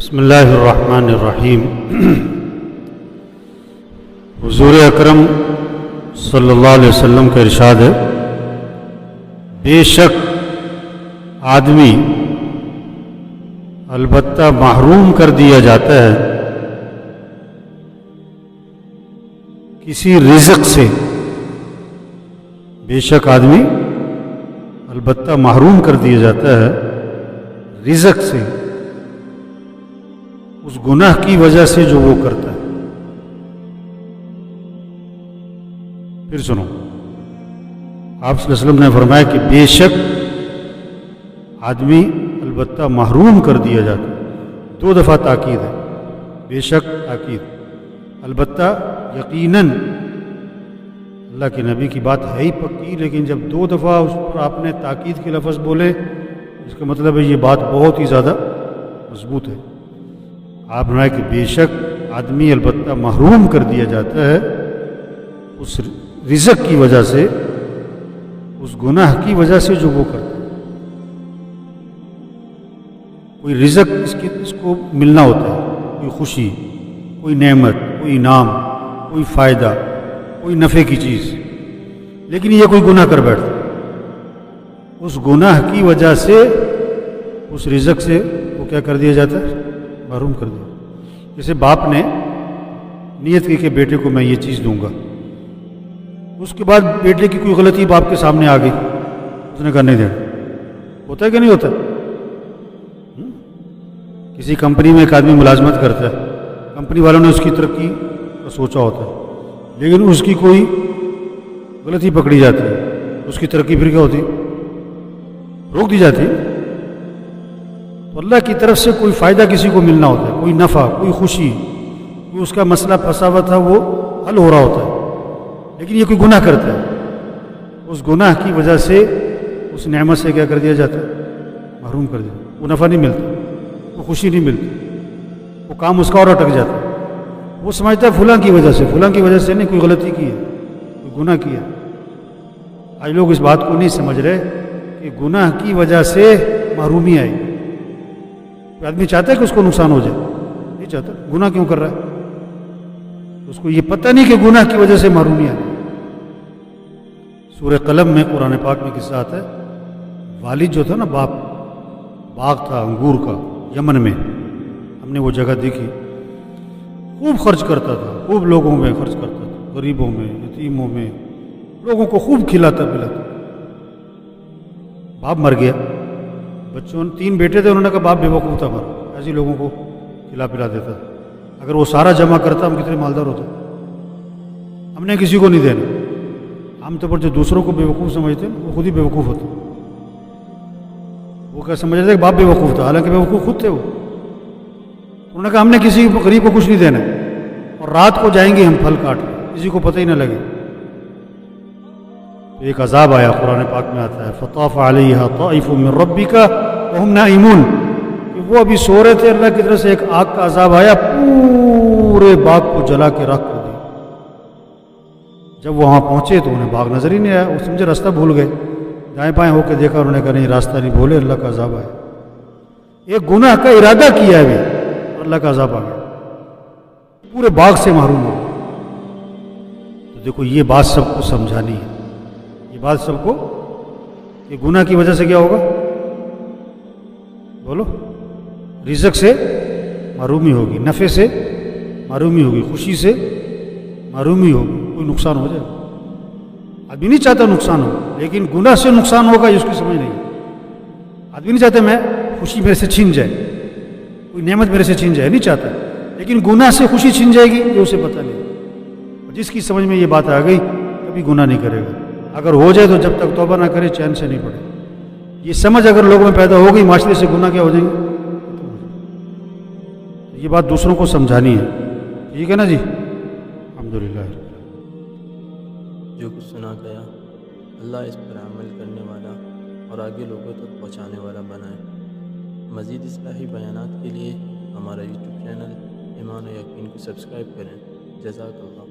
بسم اللہ الرحمن الرحیم۔ حضور اکرم صلی اللہ علیہ وسلم کا ارشاد ہے، بے شک آدمی البتہ محروم کر دیا جاتا ہے کسی رزق سے۔ بے شک آدمی البتہ محروم کر دیا جاتا ہے رزق سے، اس گناہ کی وجہ سے جو وہ کرتا ہے۔ پھر سنو، آپ صلی اللہ علیہ وسلم نے فرمایا کہ بے شک آدمی البتہ محروم کر دیا جاتا ہے۔ 2 دفعہ تاکید ہے، بے شک تاکید، البتہ یقیناً اللہ کے نبی کی بات ہے ہی پکی، لیکن جب 2 دفعہ اس پر آپ نے تاکید کے لفظ بولے، اس کا مطلب ہے یہ بات بہت ہی زیادہ مضبوط ہے۔ آپ نے کہ بے شک آدمی البتہ محروم کر دیا جاتا ہے اس رزق کی وجہ سے، اس گناہ کی وجہ سے جو وہ کرتا ہے۔ کوئی رزق اس کو ملنا ہوتا ہے، کوئی خوشی، کوئی نعمت، کوئی انعام، کوئی فائدہ، کوئی نفع کی چیز، لیکن یہ کوئی گناہ کر بیٹھتا ہے، اس گناہ کی وجہ سے اس رزق سے وہ کیا کر دیا جاتا ہے؟ محروم کر دیا۔ جیسے باپ نے نیت کی کہ بیٹے کو میں یہ چیز دوں گا، اس کے بعد بیٹے کی کوئی غلطی باپ کے سامنے آ گئی، اس نے کہا نہیں دینا۔ ہوتا ہے کہ نہیں ہوتا؟ کسی کمپنی میں ایک آدمی ملازمت کرتا ہے، کمپنی والوں نے اس کی ترقی کا سوچا ہوتا ہے، لیکن اس کی کوئی غلطی پکڑی جاتی ہے، اس کی ترقی پھر کیا ہوتی ہے؟ روک دی جاتی ہے۔ تو اللہ کی طرف سے کوئی فائدہ کسی کو ملنا ہوتا ہے، کوئی نفع، کوئی خوشی، کوئی اس کا مسئلہ پھنسا ہوا تھا وہ حل ہو رہا ہوتا ہے، لیکن یہ کوئی گناہ کرتا ہے، اس گناہ کی وجہ سے اس نعمت سے کیا کر دیا جاتا ہے؟ محروم کر دیا۔ وہ نفع نہیں ملتا، وہ خوشی نہیں ملتی، وہ کام اس کا اور اٹک جاتا ہے۔ وہ سمجھتا ہے فلاں کی وجہ سے، فلاں کی وجہ سے نہیں، کوئی غلطی کی ہے، کوئی گناہ کیا۔ آج لوگ اس بات کو نہیں سمجھ رہے کہ گناہ کی وجہ سے محرومی آئی۔ آدمی چاہتا ہے کہ اس کو نقصان ہو جائے؟ نہیں چاہتا۔ گناہ کیوں کر رہا ہے؟ اس کو یہ پتہ نہیں کہ گناہ کی وجہ سے محرومی آئی۔ سورہ قلم میں قرآن پاک میں قصہ آتا ہے، والد جو تھا نا، باغ تھا انگور کا یمن میں، ہم نے وہ جگہ دیکھی، خوب خرچ کرتا تھا، خوب لوگوں میں خرچ کرتا تھا، غریبوں میں، یتیموں میں، لوگوں کو خوب کھلاتا پلاتا۔ باپ مر گیا، بچوں 3 بیٹے تھے، انہوں نے کہا باپ بے وقوف تھا، ہمارا ایسے لوگوں کو کھلا پلا دیتا، اگر وہ سارا جمع کرتا ہم کتنے مالدار ہوتے۔ ہم نے کسی کو نہیں دینا۔ عام طور پر جو دوسروں کو بے وقوف سمجھتے ہیں وہ خود ہی بے وقوف ہوتے، وہ کیا سمجھ رہے تھے کہ باپ بے وقوف تھا، حالانکہ بے وقوف خود تھے وہ۔ انہوں نے کہا ہم نے کسی غریب کو کچھ نہیں دینا، اور رات کو جائیں گے ہم پھل کاٹ، کسی کو پتہ ہی نہ لگے۔ ایک عذاب آیا، قرآن پاک میں آتا ہے فطاف علیہا طائف من ربک وہم نائمون، کہ وہ ابھی سو رہے تھے، اللہ کی طرف سے ایک آگ کا عذاب آیا، پورے باغ کو جلا کے راکھ کر دیا۔ جب وہ وہاں پہنچے تو انہیں باغ نظر ہی نہیں آیا، وہ سمجھے راستہ بھول گئے، دائیں بائیں ہو کے دیکھا، انہوں نے کہا نہیں راستہ نہیں بھولے، اللہ کا عذاب آیا۔ ایک گناہ کا ارادہ کیا ہے اور اللہ کا عذاب آ گیا، پورے باغ سے محروم ہو۔ تو دیکھو یہ بات سب کو سمجھانی ہے، یہ بات سب کو، کہ گناہ کی وجہ سے کیا ہوگا؟ بولو، رزق سے محرومی ہوگی، نفع سے محرومی ہوگی، خوشی سے محرومی ہوگی، کوئی نقصان ہو جائے۔ آدمی نہیں چاہتا نقصان ہو، لیکن گناہ سے نقصان ہوگا یہ اس کی سمجھ نہیں۔ آدمی نہیں چاہتا میں خوشی میرے سے چھین جائے، کوئی نعمت میرے سے چھین جائے، نہیں چاہتا، لیکن گناہ سے خوشی چھین جائے گی یہ اسے پتہ نہیں۔ جس کی سمجھ میں یہ بات آ گئی کبھی گناہ نہیں کرے گا، اگر ہو جائے تو جب تک توبہ نہ کرے چین سے نہیں پڑے۔ یہ سمجھ اگر لوگوں میں پیدا ہو گئی، معاشرے سے گناہ کیا ہو جائیں گے؟ یہ بات دوسروں کو سمجھانی ہے، ٹھیک ہے نا جی؟ الحمدللہ۔ جو کچھ سنا گیا اللہ اس پر عمل کرنے والا اور آگے لوگوں تک پہنچانے والا بنائے۔ مزید اصلاحی بیانات کے لیے ہمارا یوٹیوب چینل ایمان و یقین کو سبسکرائب کریں۔ جزاک اللہ۔